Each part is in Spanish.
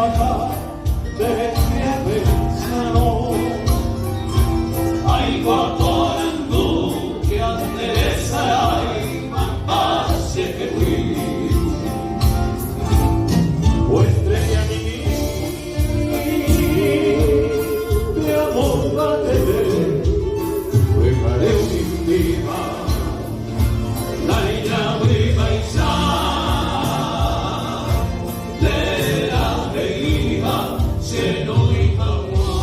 baja de pensano. Ay, guardando que endereza y más que fui. O estrella mi de amor va a tener, dejaré un viva, la niña viva y sana, de la viva, cielo y agua.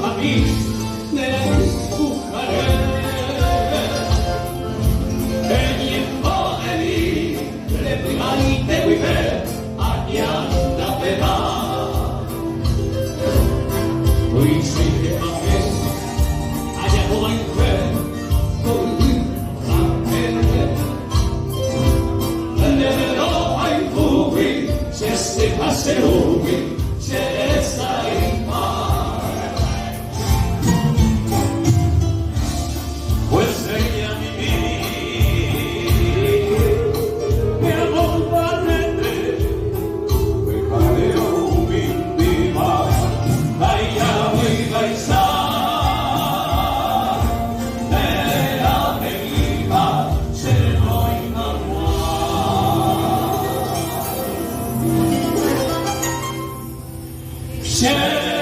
A mí me buscaré el tiempo de mí le primarite vive aquí anda pedal hoy se que pagué allá como en fe con la de lo hay fugi se pase fugi se está en paz. Yeah.